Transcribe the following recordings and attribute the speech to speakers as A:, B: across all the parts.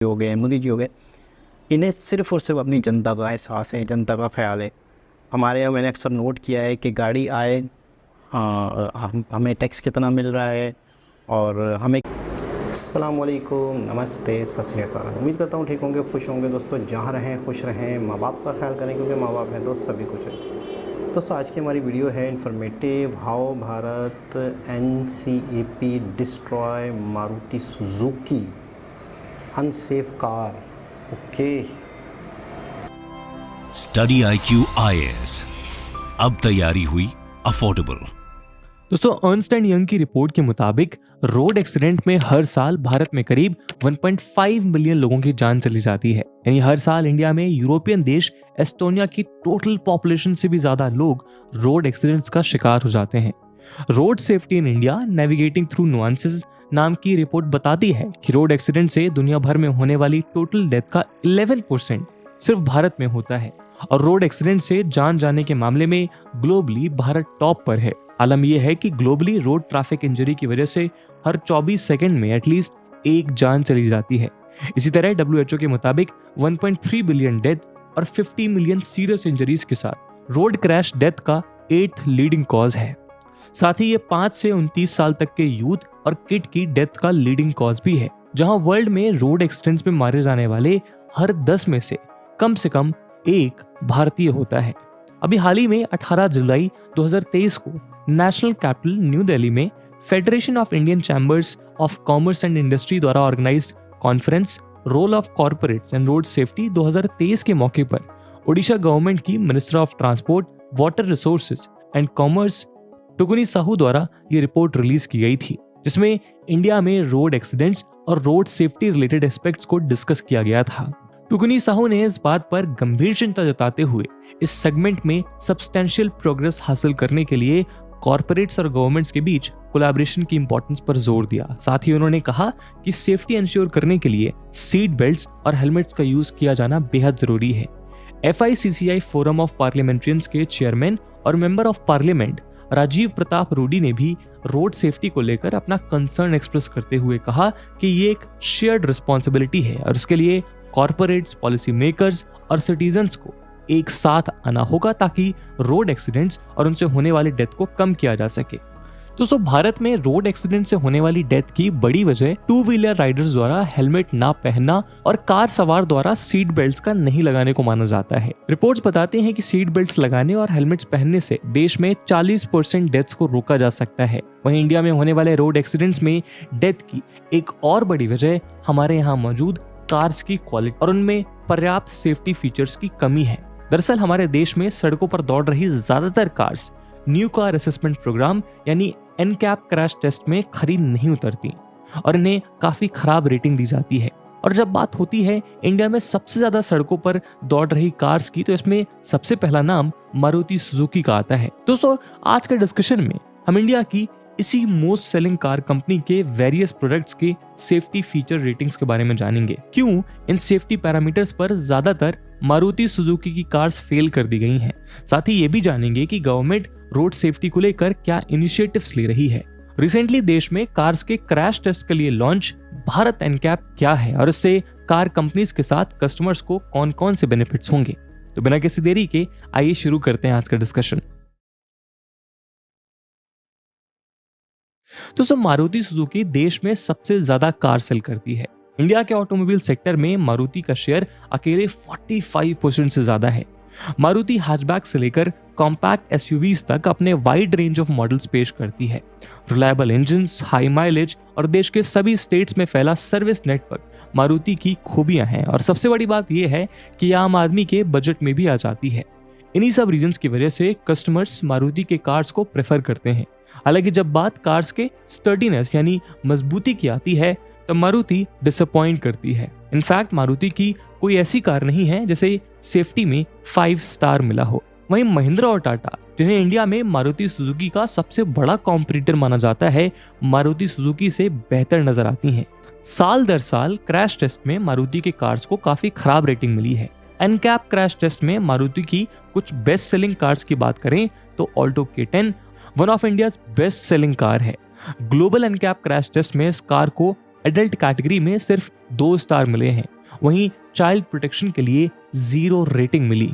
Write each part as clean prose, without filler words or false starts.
A: हो गए, मोदी जी हो गए, इन्हें सिर्फ़ और सिर्फ अपनी जनता का एहसास है, जनता का ख़्याल है। हमारे यहाँ मैंने अक्सर नोट किया है कि गाड़ी आए, हमें टैक्स कितना मिल रहा है और हमें। अस्सलाम वालेकुम, नमस्ते, सत श्री अकाल। उम्मीद करता हूँ ठीक होंगे, खुश होंगे दोस्तों। जहाँ रहें खुश रहें, माँ बाप का ख्याल करें क्योंकि माँ बाप हैं दोस्त, सभी कुछ है। दोस्तों आज की हमारी वीडियो है informative. How Bharat NCAP destroy Maruti Suzuki unsafe car. Okay,
B: study IQ IAS, अब तैयारी हुई अफोर्डेबल।
C: दोस्तों अर्नस्ट एंड यंग की रिपोर्ट के मुताबिक रोड एक्सीडेंट में हर साल भारत में करीब 1.5 मिलियन लोगों की जान चली जाती है। यानी हर साल इंडिया में यूरोपियन देश एस्टोनिया की टोटल पॉपुलेशन से भी ज्यादा लोग रोड एक्सीडेंट्स का शिकार हो जाते हैं। Road safety in India navigating through nuances नाम की रिपोर्ट बताती है कि रोड एक्सीडेंट से दुनिया भर में होने वाली टोटल डेथ का 11% सिर्फ भारत में होता है और रोड एक्सीडेंट से जान जाने के मामले में ग्लोबली भारत टॉप पर है। आलम यह है कि ग्लोबली रोड ट्रैफिक इंजरी की वजह से हर 24 सेकंड में एटलीस्ट एक जान चली जाती है। इसी तरह WHO के मुताबिक 1.3 बिलियन डेथ और 50 मिलियन सीरियस इंजरीज के साथ रोड क्रैश डेथ का 8th लीडिंग कॉज है। साथ ही ये 5 से 29 साल तक के यूथ और किड की डेथ का लीडिंग कॉज भी है, जहां वर्ल्ड में रोड एक्सीडेंट्स में मारे जाने वाले हर 10 में से कम एक भारतीय होता है। अभी हाल ही में 18 जुलाई 2023 को नेशनल कैपिटल न्यू दिल्ली में federation of Indian chambers of commerce and industry द्वारा organised conference role of corporates and road safety 2023 के मौके पर ओडिशा गवर्नमेंट की minister of transport, water resources and commerce Tukuni Sahu द्वारा ये रिपोर्ट रिलीज की गई थी, जिसमें इंडिया में रोड एक्सीडेंट्स और रोड सेफ्टी रिलेटेड एस्पेक्ट्स को डिस्कस किया गया था। टुकुनी साहू ने इस बात पर गंभीर चिंता जताते हुए इस सेगमेंट में सब्सटेंशियल प्रोग्रेस हासिल करने के लिए कॉर्पोरेट्स और गवर्नमेंट्स के बीच कोलैबोरेशन की इंपॉर्टेंस पर जोर दिया। साथ ही उन्होंने कहा कि सेफ्टी इंश्योर करने के लिए सीट बेल्ट्स और हेलमेट्स का यूज किया जाना बेहद जरूरी है। FICCI फोरम ऑफ पार्लियामेंट्रियंस के चेयरमैन और member of parliament Rajiv Pratap Rudy ने भी रोड सेफ्टी को लेकर अपना कंसर्न एक्सप्रेस करते हुए कहा कि ये एक शेयर्ड रिस्पॉन्सिबिलिटी है और उसके लिए कॉर्पोरेट्स, पॉलिसी मेकर्स और सिटीजन्स को एक साथ आना होगा ताकि रोड एक्सीडेंट्स और उनसे होने वाली डेथ को कम किया जा सके। दोस्तों भारत में रोड एक्सीडेंट से होने वाली डेथ की बड़ी वजह 2 व्हीलर राइडर्स द्वारा हेलमेट ना पहनना और कार सवार द्वारा सीट बेल्ट्स का नहीं लगाने को माना जाता है। रिपोर्ट्स बताते हैं कि सीट बेल्ट्स लगाने और हेलमेट्स पहनने से देश में 40% डेथ्स को रोका जा सकता है। वहीं इंडिया में होने वाले रोड एक्सीडेंट्स में डेथ की एक और बड़ी वजह हमारे यहाँ मौजूद कार्स की क्वालिटी और उनमें पर्याप्त सेफ्टी फीचर्स की कमी है। दरअसल हमारे देश में सड़कों पर दौड़ रही ज्यादातर cars new car assessment programme यानी NCAP क्रैश टेस्ट में खरी नहीं उतरती और इन्हें काफी खराब रेटिंग दी जाती है। और जब बात होती है इंडिया में सबसे ज्यादा सड़कों पर दौड़ रही कार्स की, तो इसमें सबसे पहला नाम मारुति सुजुकी का आता है। दोस्तों आज के डिस्कशन में हम इंडिया की इसी मोस्ट सेलिंग कार कंपनी के वेरियस प्रोडक्ट्स के सेफ्टी फीचर रेटिंग्स के बारे में जानेंगे। क्यों इन सेफ्टी पैरामीटर्स पर ज्यादातर मारुति सुजुकी की कार्स फेल कर दी गई हैं। साथ ही ये भी जानेंगे कि गवर्नमेंट रोड सेफ्टी को लेकर क्या इनिशिएटिव्स ले रही है। रिसेंटली देश में कार्स के क्रैश टेस्ट के लिए लॉन्च भारत NCAP क्या है और इससे कार कंपनीज के साथ कस्टमर्स को कौन कौन से बेनिफिट्स होंगे। तो बिना किसी देरी के आइए शुरू करते हैं आज का डिस्कशन। तो मारुति सुजुकी देश में सबसे ज्यादा कार सेल करती है। इंडिया के ऑटोमोबाइल सेक्टर में मारुति का शेयर अकेले 45% से ज्यादा है। मारुति हैचबैक से लेकर कॉम्पैक्ट SUVs तक अपने वाइड रेंज ऑफ मॉडल्स पेश करती है। रिलायबल इंजन्स, हाई माइलेज और देश के सभी स्टेट्स में फैला सर्विस नेटवर्क मारुति की खूबियां हैं और सबसे बड़ी बात यह है कि आम आदमी के बजट में भी आ जाती है। इन्हीं सब रीजंस की वजह से कस्टमर्स मारुति के कार्स को प्रेफर करते हैं। हालांकि जब बात कार्स के स्टर्डीनेस यानी मजबूती की आती है तो मारुति डिसअपॉइंट करती है। इनफैक्ट मारुति की कोई ऐसी कार नहीं है जिसे सेफ्टी में 5 स्टार मिला हो। वहीं महिंद्रा और टाटा, जिन्हें इंडिया में मारुति सुजुकी का सबसे बड़ा कॉम्पिटिटर माना जाता है, मारुति सुजुकी से बेहतर नजर आती हैं। साल दर साल क्रैश टेस्ट में मारुति के कार्स को काफी खराब रेटिंग मिली है। NCAP क्रैश टेस्ट में मारुति की कुछ बेस्ट सेलिंग कार्स की बात करें तो Alto K10 one of India's best selling car है। ग्लोबल NCAP क्रैश टेस्ट में इस कार को एडल्ट कैटेगरी में सिर्फ 2 स्टार मिले हैं। वहीं चाइल्ड प्रोटेक्शन के लिए 0 रेटिंग मिली।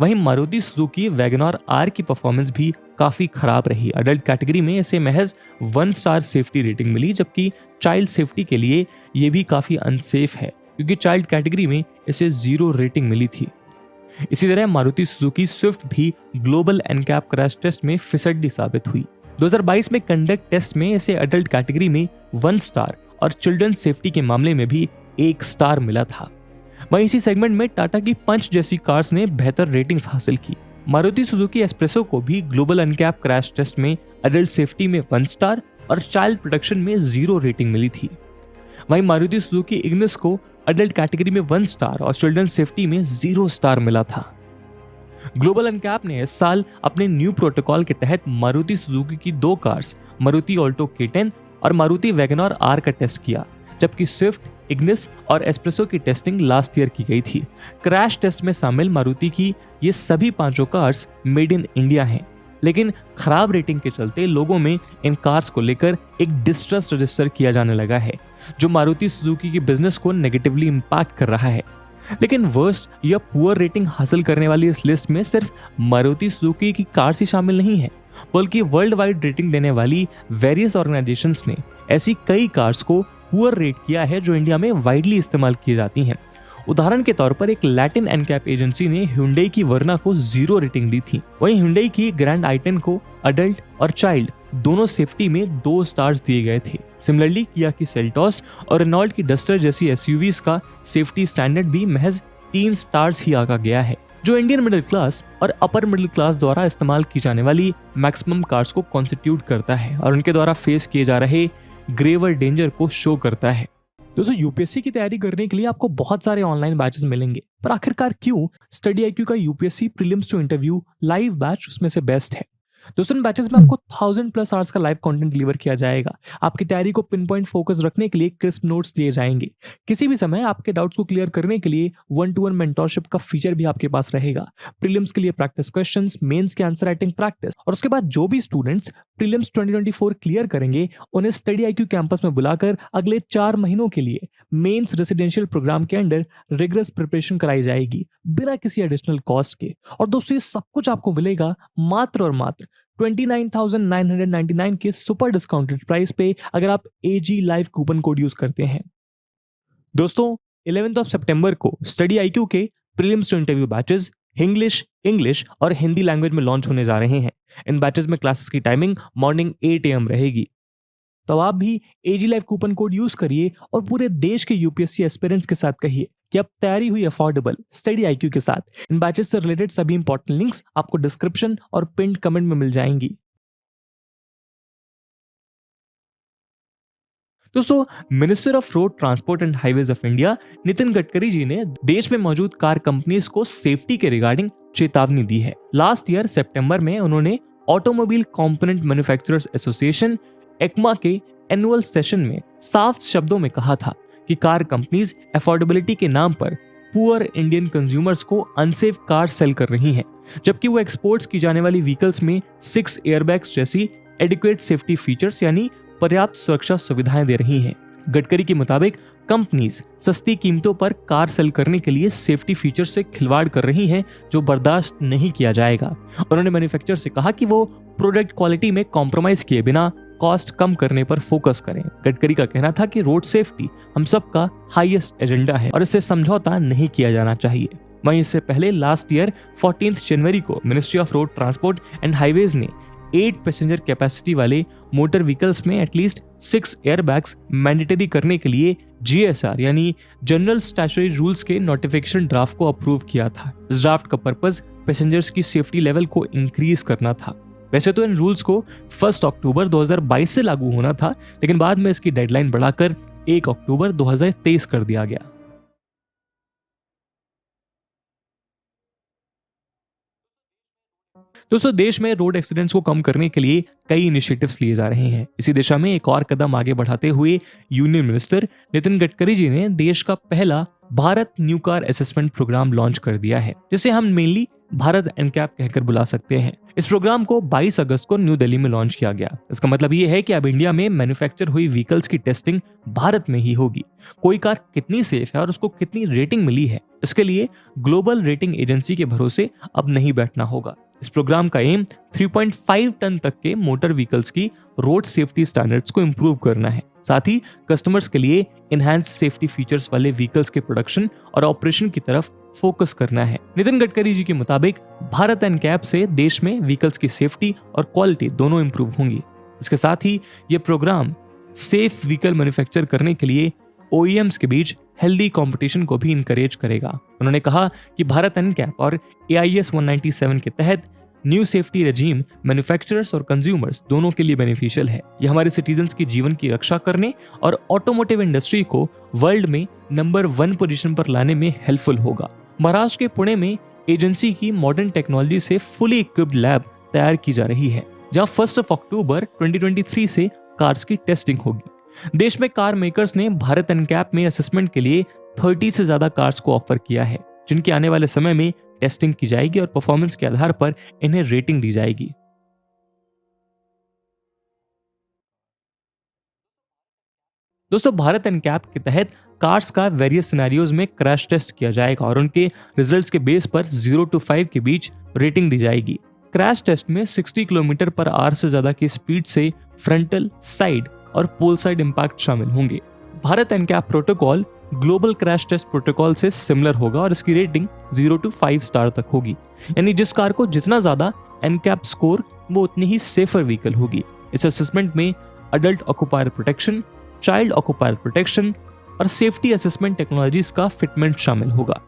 C: वहीं मारुति सुजुकी वैगनआर आर की परफॉर्मेंस भी काफी खराब रही। एडल्ट कैटेगरी में इसे महज 1 स्टार सेफ्टी रेटिंग मिली, जबकि चाइल्ड सेफ्टी के लिए ये भी काफी अनसेफ है क्योंकि चाइल्ड कैटेगरी में इसे 0 रेटिंग मिली थी। इसी तरह मारुति सुजुकी स्विफ्ट भी ग्लोबल एनकैप क्रैश टेस्ट में फिसड्डी साबित हुई। 2022 में कंडक्ट टेस्ट में इसे एडल्ट कैटेगरी में 1 स्टार और चिल्ड्रन सेफ्टी के मामले में भी 1 स्टार मिला था। वहीं इसी सेगमेंट में टाटा की पंच जैसी कार्स ने बेहतर रेटिंग्स हासिल की। मारुति सुजुकी एस्प्रेसो को भी ग्लोबल अनकैप क्रैश टेस्ट में एडल्ट सेफ्टी में 1 स्टार और चाइल्ड प्रोटेक्शन में 0 रेटिंग मिली थी। वहीं मारुति सुजुकी इग्निस को एडल्ट कैटेगरी में 1 स्टार और चिल्ड्रन सेफ्टी में 0 स्टार मिला था। ग्लोबल अनकैप ने इस साल अपने न्यू प्रोटोकॉल के तहत मारुति सुजुकी की 2 कार्स मारुति ऑल्टो K10 और मारुति वैगनआर आर का टेस्ट किया, जबकि स्विफ्ट, इग्निस और एस्प्रेसो की टेस्टिंग लास्ट ईयर की गई थी। क्रैश टेस्ट में शामिल मारुति की ये सभी 5 कार्स मेड इन इंडिया हैं, लेकिन खराब रेटिंग के चलते लोगों में इन कार्स को लेकर एक डिस्ट्रस्ट रजिस्टर किया जाने लगा है, जो मारुति सुजुकी के बिजनेस को नेगेटिवली इम्पैक्ट कर रहा है। लेकिन वर्स्ट या पुअर रेटिंग हासिल करने वाली इस लिस्ट में सिर्फ मारुति सुजुकी की कार्स ही शामिल नहीं है, बल्कि वर्ल्ड वाइड रेटिंग देने वाली वेरियस ऑर्गेनाइजेशंस ने ऐसी कई कार्स को पुअर रेट किया है जो इंडिया में वाइडली इस्तेमाल की जाती हैं। उदाहरण के तौर पर एक लैटिन एनकैप एजेंसी ने Hyundai की वर्ना को 0 रेटिंग दी थी। वहीं Hyundai की ग्रैंड i10 को अडल्ट और चाइल्ड दोनों सेफ्टी में 2 स्टार्स दिए गए थे। सिमिलरली किया की सेल्टॉस और रेनॉल्ट की डस्टर जैसी एसयूवीज का सेफ्टी स्टैंडर्ड भी महज 3 स्टार्स ही आका गया है, जो इंडियन मिडिल क्लास और अपर मिडिल क्लास द्वारा इस्तेमाल की जाने वाली मैक्सिमम कार्स को कॉन्स्टिट्यूट करता है और उनके द्वारा फेस किए जा रहे ग्रेवर डेंजर को शो करता है। दोस्तों, यूपीएससी की तैयारी करने के लिए आपको बहुत सारे ऑनलाइन बैचेस मिलेंगे, पर आखिरकार क्यों स्टडी IQ का UPSC prelims to interview live batch उसमें से बेस्ट है? दोस्तों, इन बैचेस में आपको 1000+ आवर्स का लाइव कंटेंट डिलीवर किया जाएगा। आपकी तैयारी को पिन पॉइंट फोकस रखने के लिए क्रिस्प नोट्स दिए जाएंगे। किसी भी समय आपके डाउट्स को क्लियर करने के लिए 1-to-1 मेंटोरशिप का फीचर भी आपके पास रहेगा। प्रीलिम्स के लिए प्रैक्टिस क्वेश्चंस, मेंस के आंसर राइटिंग प्रैक्टिस, और उसके बाद जो भी स्टूडेंट्स प्रीलिम्स 2024 क्लियर करेंगे उन्हें स्टडी IQ कैंपस में बुलाकर अगले 4 महीनों के लिए मेंस रेसिडेंशियल प्रोग्राम के अंडर रिगरस प्रिपरेशन कराई जाएगी बिना किसी एडिशनल कॉस्ट के। और दोस्तों, ये सब कुछ आपको मिलेगा मात्र और मात्र 29,999 के सुपर डिस्काउंटेड प्राइस पे अगर आप AG live coupon code use करते हैं। दोस्तों, 11 सितंबर को स्टडी IQ के prelims to interview batches English और हिंदी लैंग्वेज में लॉन्च होने जा रहे हैं। इन बैचेस में क्लासेस की टाइमिंग मॉर्निंग 8 AM रहेगी। तो आप भी AG live coupon code use करिए और पूरे देश के यूपीएससी एस्पिरेंट्स के साथ कहिए कि अब तैयारी हुई अफोर्डेबल स्टडी IQ के साथ। इन बैचेस से रिलेटेड सभी इंपॉर्टेंट लिंक्स आपको डिस्क्रिप्शन और पिन कमेंट में मिल जाएंगी। दोस्तों, minister of road transport and highways of India Nitin Gadkari ji ने देश में मौजूद कार कंपनीज को सेफ्टी के रिगार्डिंग चेतावनी दी है। लास्ट ईयर सितंबर में उन्होंने automobile component manufacturers association ECMA के एनुअल सेशन में साफ शब्दों में कहा था कि कार कंपनीज अफोर्डेबिलिटी के नाम पर पुअर इंडियन कंज्यूमर्स को अनसेफ कार सेल कर रही हैं, जबकि वो एक्सपोर्ट्स की जाने वाली व्हीकल्स में 6 एयरबैग्स जैसी एडिक्वेट सेफ्टी फीचर्स यानी पर्याप्त सुरक्षा सुविधाएं दे रही हैं। गडकरी के मुताबिक कंपनीज सस्ती कीमतों पर कार सेल करने के लिए सेफ्टी फीचर से खिलवाड़ कर रही हैं, जो बर्दाश्त नहीं किया जाएगा। उन्होंने मैन्युफैक्चरर से कहा कि वो प्रोडक्ट क्वालिटी में कॉम्प्रोमाइज किए बिना कॉस्ट कम करने पर फोकस करें। गडकरी का कहना था कि रोड सेफ्टी हम सबका हाईएस्ट एजेंडा है और इससे समझौता नहीं किया जाना चाहिए। वहीं इससे पहले लास्ट ईयर 14 जनवरी को ministry of road transport and highways ने 8 पैसेंजर कैपेसिटी वाले मोटर व्हीकल्स में एटलीस्ट 6 एयरबैग्स मैंडेटरी करने के लिए GSR यानी जनरल स्टैट्यूटरी रूल्स के नोटिफिकेशन ड्राफ्ट को अप्रूव किया था। इस ड्राफ्ट का पर्पस पैसेंजर्स की सेफ्टी लेवल को इंक्रीज करना था। वैसे तो इन रूल्स को 1 अक्टूबर 2022 से लागू होना था, लेकिन बाद में इसकी डेडलाइन बढ़ाकर 1 अक्टूबर 2023 कर दिया गया। दोस्तों, देश में रोड एक्सीडेंट्स को कम करने के लिए कई इनिशिएटिव्स लिए जा रहे हैं। इसी दिशा में एक और कदम आगे बढ़ाते हुए यूनियन मिनिस्टर नितिन गडकरी जी ने देश का पहला Bharat new car assessment programme launch कर दिया है, जिसे हम मेनली भारत एनकैप कहकर बुला सकते हैं। इस प्रोग्राम को 22 अगस्त को न्यू दिल्ली में लॉन्च किया गया। इसका मतलब ये है कि अब इंडिया में मैन्युफैक्चर हुई व्हीकल्स की टेस्टिंग भारत में ही होगी। कोई कार कितनी सेफ है और उसको कितनी रेटिंग मिली है, इसके लिए ग्लोबल रेटिंग एजेंसी के भरोसे अब नहीं बैठना होगा। इस प्रोग्राम का एम 3.5 टन तक के मोटर व्हीकल्स की रोड सेफ्टी स्टैंडर्ड्स को इंप्रूव करना है। साथ ही कस्टमर्स के लिए इनहैंस्ड सेफ्टी फीचर्स वाले व्हीकल्स के प्रोडक्शन और ऑपरेशन की तरफ फोकस करना है। नितिन गडकरी जी के मुताबिक भारत एनकैप से देश में व्हीकल्स की सेफ्टी और क्वालिटी दोनों इंप्रूव होंगी। इसके साथ ही ये प्रोग्राम सेफ व्हीकल मैन्युफैक्चर करने के लिए OEMs के बीच हेल्दी कंपटीशन को भी इनकरेज करेगा। उन्होंने कहा कि भारत एनकैप और AIS 197 के तहत न्यू सेफ्टी रेजीम मैन्युफैक्चरर्स और कंज्यूमर्स दोनों के लिए बेनिफिशियल है। यह हमारे सिटीजन्स की जीवन की रक्षा करने और ऑटोमोटिव इंडस्ट्री को वर्ल्ड में नंबर 1 पोजीशन पर लाने में हेल्पफुल होगा। महाराष्ट्र के पुणे में एजेंसी की मॉडर्न टेक्नोलॉजी से फुली इक्विप्ड लैब तैयार की जा रही है, जहां 1 अक्टूबर 2023 से कार्स की टेस्टिंग होगी। देश में कार मेकर्स ने भारत एनकैप में असेसमेंट के लिए 30 से ज्यादा कार्स को ऑफर किया है, जिनके आने वाले समय में टेस्टिंग की जाएगी और परफॉर्मेंस के आधार पर इन्हें रेटिंग दी जाएगी। दोस्तों, भारत एनकैप के तहत कार्स का वेरियस सिनेरियोज में क्रैश टेस्ट किया जाएगा और उनके रिजल्ट्स के बेस पर 0 to 5 के बीच रेटिंग दी जाएगी। क्रैश टेस्ट में 60 किलोमीटर पर आवर से ज्यादा की स्पीड से फ्रंटल, साइड और पोल साइड इंपैक्ट शामिल होंगे। Bharat NCAP protocol global crash test protocol से सिमिलर होगा और इसकी रेटिंग 0 to 5 स्टार तक होगी। यानी जिस कार को जितना ज्यादा एनकैप स्कोर, वो उतनी ही सेफर व्हीकल होगी। इस असेसमेंट में adult occupier protection, child occupier protection और सेफ्टी असेसमेंट टेक्नोलॉजीज का फिटमेंट शामिल होगा।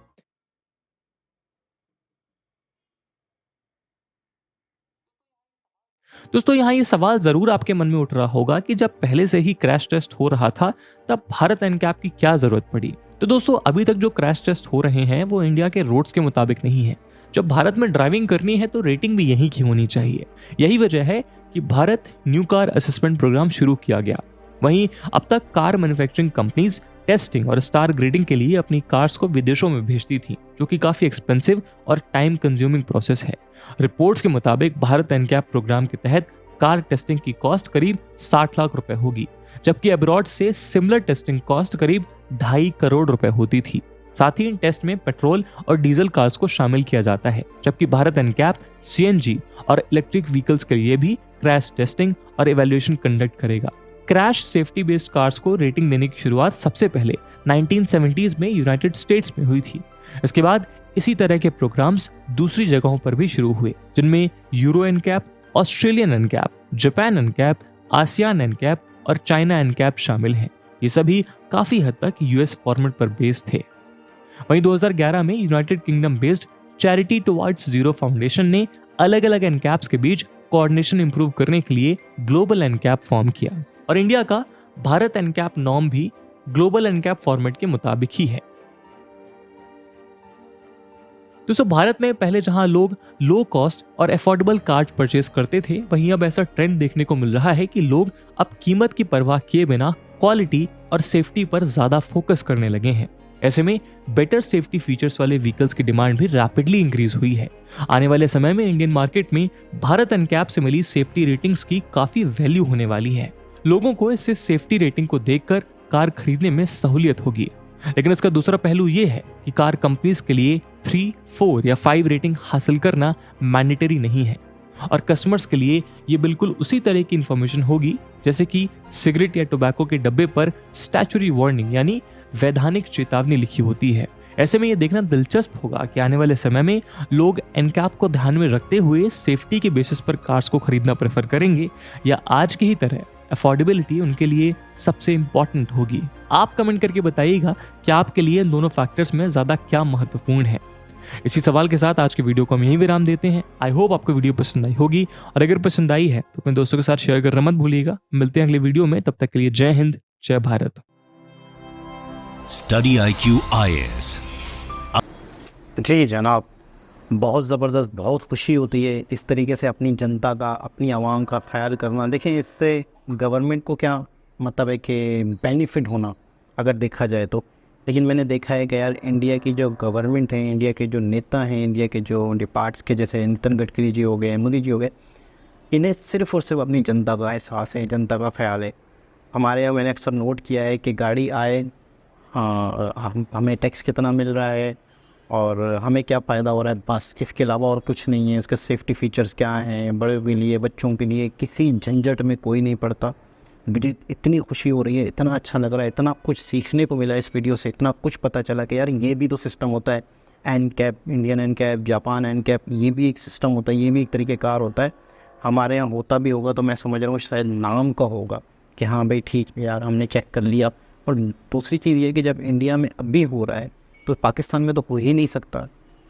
C: दोस्तों, यहाँ ये सवाल जरूर आपके मन में उठ रहा होगा कि जब पहले से ही क्रैश टेस्ट हो रहा था, तब भारत एनकैप की क्या जरूरत पड़ी। तो दोस्तों, अभी तक जो क्रैश टेस्ट हो रहे हैं वो इंडिया के रोड्स के मुताबिक नहीं है। जब भारत में ड्राइविंग करनी है तो रेटिंग भी यहीं की होनी चाहिए। यही वजह है कि Bharat new car assessment programme शुरू किया गया। वहीं अब तक कार मैन्युफैक्चरिंग कंपनीज टेस्टिंग और स्टार ग्रेडिंग के लिए अपनी कार्स को विदेशों में भेजती थी, जो कि काफी एक्सपेंसिव और टाइम कंज्यूमिंग प्रोसेस है। रिपोर्ट्स के मुताबिक भारत एनकैप प्रोग्राम के तहत कार टेस्टिंग की कॉस्ट करीब 60 लाख रुपए होगी, जबकि अब्रॉड से सिमिलर टेस्टिंग कॉस्ट करीब 2.5 करोड़ रुपए होती थी। साथ ही इन टेस्ट में पेट्रोल और डीजल कार्स को शामिल किया जाता है, जबकि भारत एनकैप CNG और इलेक्ट्रिक व्हीकल्स के लिए भी क्रैश टेस्टिंग और इवैल्यूएशन कंडक्ट करेगा। क्रैश सेफ्टी बेस्ड कार्स को रेटिंग देने की शुरुआत सबसे पहले 1970s में यूनाइटेड स्टेट्स में हुई थी। इसके बाद इसी तरह के प्रोग्राम्स दूसरी जगहों पर भी शुरू हुए, जिनमें euro NCAP, Australian NCAP, Japan NCAP, ASEAN NCAP और चाइना एनकैप शामिल हैं। ये सभी काफी हद तक US फॉर्मेट पर बेस्ड थे। वहीं 2011 में United kingdom based charity towards zero foundation ने अलग अलग एनकैप्स के बीच कोऑर्डिनेशन इंप्रूव करने के लिए ग्लोबल एनकैप फॉर्म किया और इंडिया का भारत एनकैप नॉर्म भी ग्लोबल एनकैप फॉर्मेट के मुताबिक ही है। दोस्तों, भारत में पहले जहां लोग लो कॉस्ट और अफोर्डेबल कार्ड परचेज करते थे, वहीं अब ऐसा ट्रेंड देखने को मिल रहा है कि लोग अब कीमत की परवाह किए बिना क्वालिटी और सेफ्टी पर ज्यादा फोकस करने लगे हैं। ऐसे में बेटर सेफ्टी फीचर्स वाले व्हीकल्स की डिमांड भी रैपिडली इंक्रीज हुई है। आने वाले समय में इंडियन मार्केट में भारत एनकैप से मिली सेफ्टी रेटिंग्स की काफी वैल्यू होने वाली है। लोगों को इससे सेफ्टी रेटिंग को देखकर कार खरीदने में सहूलियत होगी। लेकिन इसका दूसरा पहलू ये है कि कार कंपनीज के लिए 3, 4 या 5 रेटिंग हासिल करना मैंडेटरी नहीं है और कस्टमर्स के लिए ये बिल्कुल उसी तरह की इंफॉर्मेशन होगी जैसे कि सिगरेट या टोबैको के डब्बे पर स्टैच्यूटरी वार्निंग यानी वैधानिक चेतावनी लिखी होती है। ऐसे में ये देखना दिलचस्प होगा कि आने वाले समय में लोग एनकैप को ध्यान में रखते हुए सेफ्टी के बेसिस पर कार्स को खरीदना प्रेफर करेंगे या आज की ही तरह अफोर्डेबिलिटी उनके लिए सबसे इंपॉर्टेंट होगी। आप कमेंट करके बताइएगा कि आपके लिए इन दोनों फैक्टर्स में ज्यादा क्या महत्वपूर्ण है। इसी सवाल के साथ आज के वीडियो को हम यहीं विराम देते हैं। आई होप आपको वीडियो पसंद आई होगी और अगर पसंद आई है तो अपने दोस्तों के साथ शेयर करना मत भूलिएगा। मिलते हैं अगले वीडियो में, तब तक के लिए जय हिंद, जय भारत।
B: Study IQ IAS।
A: जी जनाब, बहुत ज़बरदस्त, बहुत खुशी होती है इस तरीके से अपनी जनता का, अपनी आवाम का ख्याल करना। देखें, इससे गवर्नमेंट को क्या मतलब है कि बेनिफिट होना अगर देखा जाए तो लेकिन मैंने देखा है कि यार इंडिया की जो गवर्नमेंट है, इंडिया के जो नेता हैं, इंडिया के जो डिपार्ट्स के जैसे नितिन गडकरी जी हो गए, मोदी जी हो गए, इन्हें सिर्फ और सिर्फ अपनी जनता का एहसास है, जनता का ख्याल है। हमारे यहाँ मैंने अक्सर नोट किया है कि गाड़ी आए, हाँ हमें टैक्स कितना मिल रहा है और हमें क्या फ़ायदा हो रहा है, बस इसके अलावा और कुछ नहीं है। उसके सेफ्टी फीचर्स क्या हैं, बड़े के लिए, बच्चों के लिए, किसी झंझट में कोई नहीं पड़ता। मुझे इतनी खुशी हो रही है, इतना अच्छा लग रहा है, इतना कुछ सीखने को मिला इस वीडियो से, इतना कुछ पता चला कि यार ये भी तो सिस्टम होता है। NCAP, Indian NCAP, Japan NCAP, ये भी एक सिस्टम होता है, ये भी एक तरीक़ेकार होता है। हमारे यहाँ होता भी होगा तो मैं समझ रहा हूँ शायद नाम का होगा कि हाँ भाई ठीक है यार, हमने चेक कर लिया। और दूसरी चीज़ ये है कि जब इंडिया में अभी हो रहा है तो पाकिस्तान में तो हो ही नहीं सकता।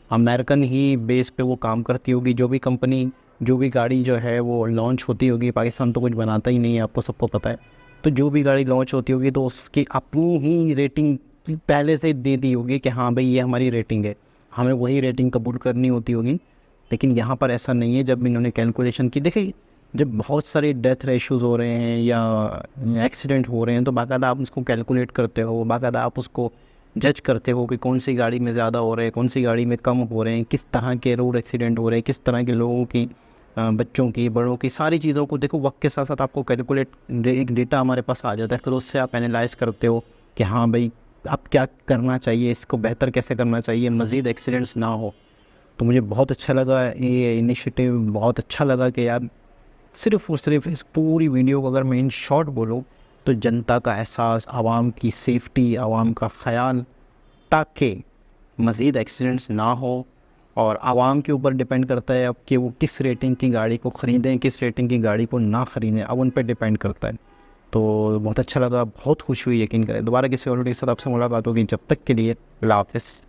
A: अमेरिकन ही बेस पे वो काम करती होगी, जो भी कंपनी, जो भी गाड़ी जो है वो लॉन्च होती होगी। पाकिस्तान तो कुछ बनाता ही नहीं है, आपको सबको पता है। तो जो भी गाड़ी लॉन्च होती होगी तो उसकी अपनी ही रेटिंग पहले से दे दी होगी कि हाँ भाई ये हमारी रेटिंग है, हमें वही रेटिंग कबूल करनी होती होगी। लेकिन यहाँ पर ऐसा नहीं है। जब इन्होंने कैलकुलेशन की, देखिए जब बहुत सारे डेथ रेशोज़ हो रहे हैं या एक्सीडेंट हो रहे हैं तो बाकायदा आप उसको कैलकुलेट करते हो, बाकायदा आप उसको जज करते हो कि कौन सी गाड़ी में ज़्यादा हो रहे हैं, कौन सी गाड़ी में कम हो रहे हैं, किस तरह के रोड एक्सीडेंट हो रहे हैं, किस तरह के लोगों की, बच्चों की, बड़ों की, सारी चीज़ों को देखो वक्त के साथ साथ आपको कैलकुलेट एक डेटा हमारे पास आ जाता है। फिर उससे आप एनालाइज़ करते हो कि हाँ भाई अब क्या करना चाहिए, इसको बेहतर कैसे करना चाहिए, मज़ीद एक्सीडेंट्स ना हो। तो मुझे बहुत अच्छा लगा ये इनिशिएटिव, बहुत अच्छा लगा कि यार सिर्फ़ और सिर्फ इस पूरी वीडियो को अगर मैं इन शॉर्ट बोलूँ तो जनता का एहसास, आवाम की सेफ्टी, आवाम का ख़याल, ताकि मज़ीद एक्सीडेंट्स ना हो। और आवाम के ऊपर डिपेंड करता है अब कि वो किस रेटिंग की गाड़ी को ख़रीदें, किस रेटिंग की गाड़ी को ना ख़रीदें, अब उन पर डिपेंड करता है। तो बहुत अच्छा लगा, बहुत खुश हुई, यकीन करें। दोबारा किसी और वीडियो के साथ आपसे मुलाकात होगी, जब तक के लिए अल्लाह हाफ़िज़।